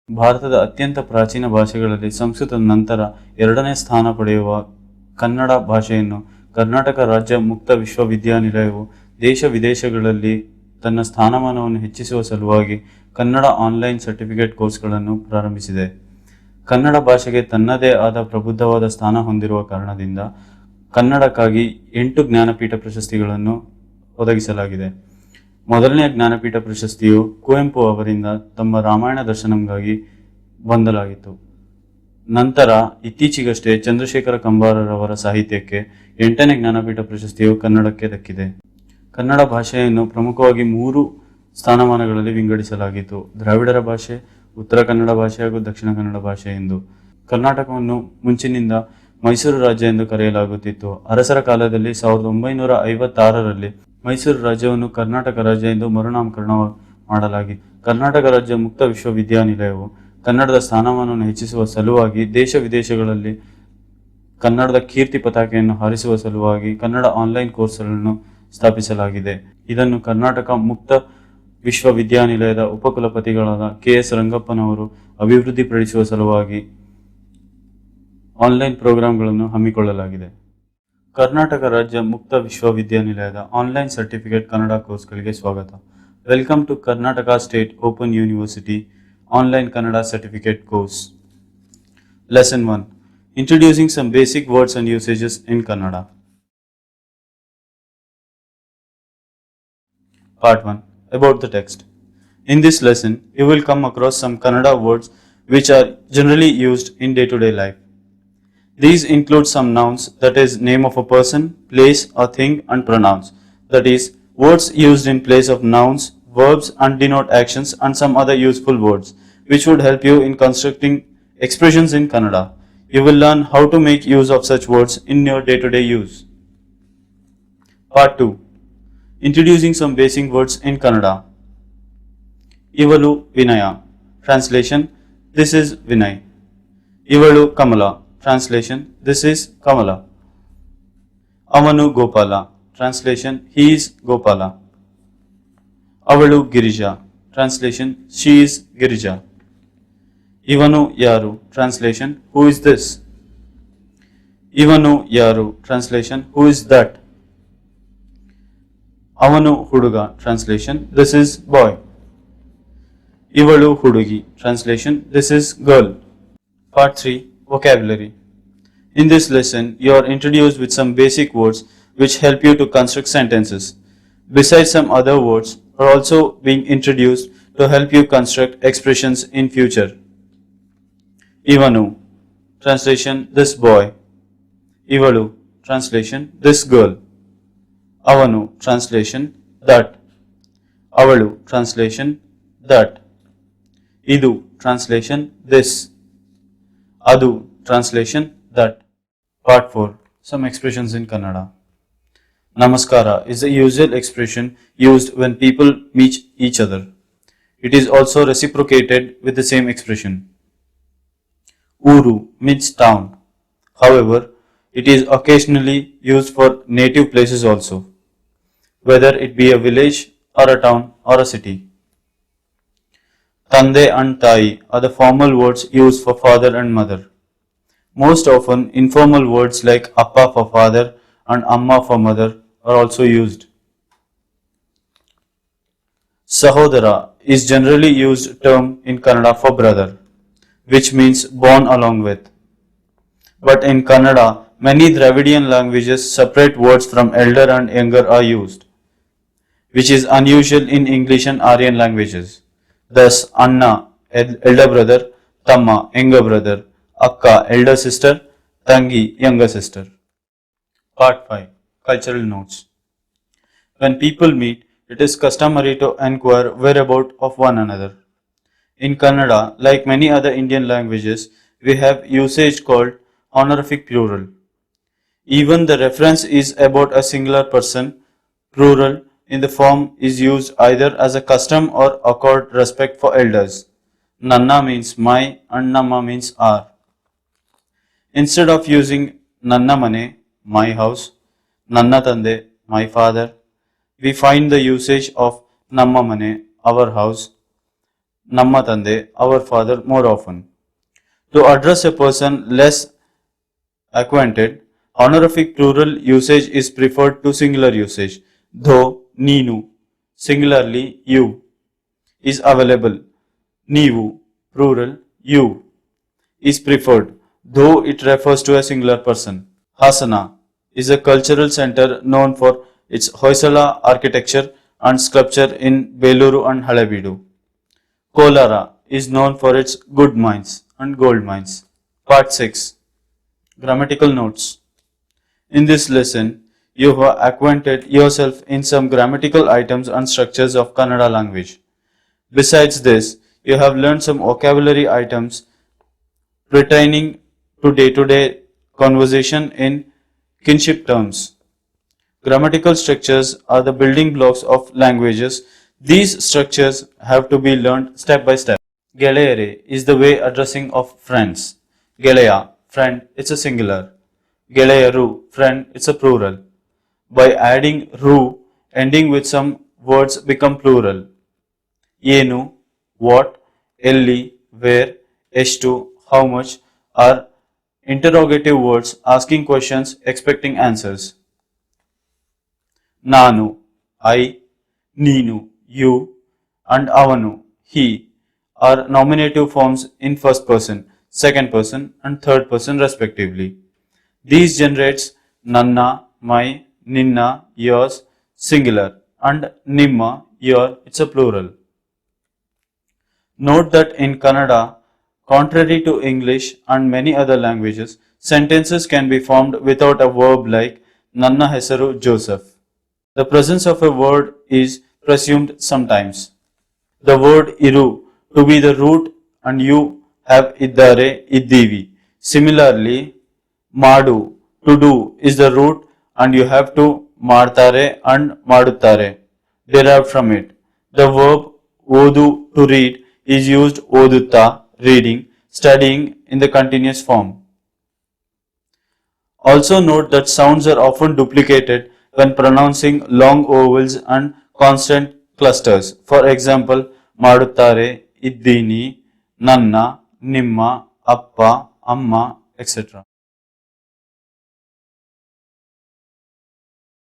ಭಾರತದ ಅತ್ಯಂತ ಪ್ರಾಚೀನ ಭಾಷೆಗಳಲ್ಲಿ ಸಂಸ್ಕೃತದ ನಂತರ ಎರಡನೇ ಸ್ಥಾನ ಪಡೆಯುವ ಕನ್ನಡ ಭಾಷೆಯನ್ನು ಕರ್ನಾಟಕ ರಾಜ್ಯ ಮುಕ್ತ ವಿಶ್ವವಿದ್ಯಾನಿಲಯವು ದೇಶ ವಿದೇಶಗಳಲ್ಲಿ ತನ್ನ ಸ್ಥಾನಮಾನವನ್ನು ಹೆಚ್ಚಿಸುವ ಸಲುವಾಗಿ ಕನ್ನಡ ಆನ್ಲೈನ್ ಸರ್ಟಿಫಿಕೇಟ್ ಕೋರ್ಸ್ಗಳನ್ನು ಪ್ರಾರಂಭಿಸಿದೆ. ಕನ್ನಡ ಭಾಷೆಗೆ ತನ್ನದೇ ಆದ ಪ್ರಬುದ್ಧವಾದ ಸ್ಥಾನ ಹೊಂದಿರುವ ಕಾರಣದಿಂದ ಕನ್ನಡಕ್ಕಾಗಿ 8 ಜ್ಞಾನಪೀಠ ಪ್ರಶಸ್ತಿಗಳನ್ನು ಒದಗಿಸಲಾಗಿದೆ. ಮೊದಲನೆಯ ಜ್ಞಾನಪೀಠ ಪ್ರಶಸ್ತಿಯು ಕುವೆಂಪು ಅವರಿಂದ ತಮ್ಮ ರಾಮಾಯಣ ದರ್ಶನಂಗಾಗಿ ಹೊಂದಲಾಗಿತ್ತು. ನಂತರ ಇತ್ತೀಚೆಗಷ್ಟೇ ಚಂದ್ರಶೇಖರ ಕಂಬಾರರವರ ಸಾಹಿತ್ಯಕ್ಕೆ 8ನೇ ಜ್ಞಾನಪೀಠ ಪ್ರಶಸ್ತಿಯು ಕನ್ನಡಕ್ಕೆ ದಕ್ಕಿದೆ. ಕನ್ನಡ ಭಾಷೆಯನ್ನು ಪ್ರಮುಖವಾಗಿ 3 ಸ್ಥಾನಮಾನಗಳಲ್ಲಿ ವಿಂಗಡಿಸಲಾಗಿತ್ತು: ದ್ರಾವಿಡರ ಭಾಷೆ, ಉತ್ತರ ಕನ್ನಡ ಭಾಷೆ ಹಾಗೂ ದಕ್ಷಿಣ ಕನ್ನಡ ಭಾಷೆ ಎಂದು. ಕರ್ನಾಟಕವನ್ನು ಮುಂಚಿನಿಂದ ಮೈಸೂರು ರಾಜ್ಯ ಎಂದು ಕರೆಯಲಾಗುತ್ತಿತ್ತು. ಅರಸರ ಕಾಲದಲ್ಲಿ 1956ರಲ್ಲಿ ಮೈಸೂರು ರಾಜ್ಯವನ್ನು ಕರ್ನಾಟಕ ರಾಜ್ಯ ಎಂದು ಮರುನಾಮಕರಣ ಮಾಡಲಾಗಿ ಕರ್ನಾಟಕ ರಾಜ್ಯ ಮುಕ್ತ ವಿಶ್ವವಿದ್ಯಾನಿಲಯವು ಕನ್ನಡದ ಸ್ಥಾನಮಾನವನ್ನು ಹೆಚ್ಚಿಸುವ ಸಲುವಾಗಿ ದೇಶ ವಿದೇಶಗಳಲ್ಲಿ ಕನ್ನಡದ ಕೀರ್ತಿ ಪತಾಕೆಯನ್ನು ಹಾರಿಸುವ ಸಲುವಾಗಿ ಕನ್ನಡ ಆನ್ಲೈನ್ ಕೋರ್ಸ್ಗಳನ್ನು ಸ್ಥಾಪಿಸಲಾಗಿದೆ. ಇದನ್ನು ಕರ್ನಾಟಕ ಮುಕ್ತ ವಿಶ್ವವಿದ್ಯಾನಿಲಯದ ಉಪಕುಲಪತಿಗಳಾದ KS ರಂಗಪ್ಪನವರು ಅಭಿವೃದ್ಧಿಪಡಿಸುವ ಸಲುವಾಗಿ ಆನ್ಲೈನ್ ಪ್ರೋಗ್ರಾಂಗಳನ್ನು ಹಮ್ಮಿಕೊಳ್ಳಲಾಗಿದೆ. ಕರ್ನಾಟಕ ರಾಜ್ಯ ಮುಕ್ತ ವಿಶ್ವವಿದ್ಯಾನಿಲಯದ ಆನ್ಲೈನ್ ಸರ್ಟಿಫಿಕೇಟ್ ಕನ್ನಡ ಕೋರ್ಸ್ಗಳಿಗೆ ಸ್ವಾಗತ. Welcome to Karnataka State Open University online Kannada certificate course. Lesson 1. Introducing some basic words and usages in Kannada. Part 1. About the text. In this lesson, you will come across some Kannada words which are generally used in day-to-day life. These include some nouns, that is, name of a person, place or thing, and pronouns, that is, words used in place of nouns, verbs, and denote actions, and some other useful words, which would help you in constructing expressions in Kannada. You will learn how to make use of such words in your day-to-day use. Part 2. Introducing some basic words in Kannada. Ivalu Vinaya. Translation: This is Vinay. Ivalu Kamala. Translation: This is Kamala. Avanu Gopala. Translation: He is Gopala. Avalu Girija. Translation: She is Girija. Ivanu Yaru. Translation: Who is this? Ivanu Yaru. Translation: Who is that? Avanu Huduga. Translation: This is boy. Ivalu Hudugi. Translation: This is girl. Part 3. Vocabulary. In this lesson, you are introduced with some basic words which help you to construct sentences. Besides, some other words are also being introduced to help you construct expressions in future. Ivanu. Translation: This boy. Ivalu. Translation: This girl. Avanu. Translation: That. Avalu. Translation: That. Idu. Translation: This. Adu. Translation: That. Part 4. Some expressions in Kannada. Namaskara is the usual expression used when people meet each other. It is also reciprocated with the same expression. Uru means town. However, it is occasionally used for native places also, whether it be a village or a town or a city. Tande and Tai are the formal words used for father and mother. Most often, informal words like Appa for father and Amma for mother are also used. Sahodara is generally used term in Kannada for brother, which means born along with. But in Kannada, many Dravidian languages separate words from elder and younger are used, which is unusual in English and Aryan languages. Thus, Anna, elder brother, Tamma, younger brother, Akka, elder sister, Tangi, younger sister. Part 5. Cultural notes. When people meet, it is customary to inquire whereabout of one another. In Kannada, like many other Indian languages, we have usage called honorific plural. Even the reference is about a singular person, plural in the form is used either as a custom or accord respect for elders. Nanna means my and Namma means our. Instead of using Nanna Mane, my house, Nanna Tande, my father, we find the usage of Namma Mane, our house, Namma Tande, our father more often. To address a person less acquainted, honorific plural usage is preferred to singular usage. Though, Ninu, singularly you, is available. Neevu, plural you, is preferred, though it refers to a singular person. Hasana is a cultural center known for its Hoysala architecture and sculpture in Beluru and Halebeedu. Kolara is known for its good mines and gold mines. Part 6. Grammatical notes. In this lesson, you have acquainted yourself in some grammatical items and structures of Kannada language. Besides this, you have learned some vocabulary items pertaining to day-to-day conversation in kinship terms. Grammatical structures are the building blocks of languages. These structures have to be learned step by step. Gelayare is the way addressing of friends. Gelaya, friend, it's a singular. Gelayaru, friend, it's a plural. By adding ru, ending with some words become plural. Yenu, what, elli, where, estu, how much are interrogative words asking questions, expecting answers. Nanu, I, Neenu, you, and Avanu, he, are nominative forms in first person, second person, and third person respectively. These generates Nanna, my, Ninna, yours, singular, and Nimma, your, it's a plural. Note that in Kannada, contrary to English and many other languages, sentences can be formed without a verb like Nanna hesaru Joseph. The presence of a word is presumed sometimes. The word iru to be the root and you have iddare, iddivi. Similarly, madu to do is the root and you have to ಮಾಡ್ತಾರೆ and ಮಾಡುತ್ತಾರೆ derived from it. The verb odu to read is used odutta, reading, studying in the continuous form. Also note that sounds are often duplicated when pronouncing long vowels and consonant clusters. For example, ಮಾಡುತ್ತಾರೆ, ಇದ್ದೀನಿ, ನನ್ನ, ನಿಮ್ಮ, ಅಪ್ಪ, ಅಮ್ಮ, etc.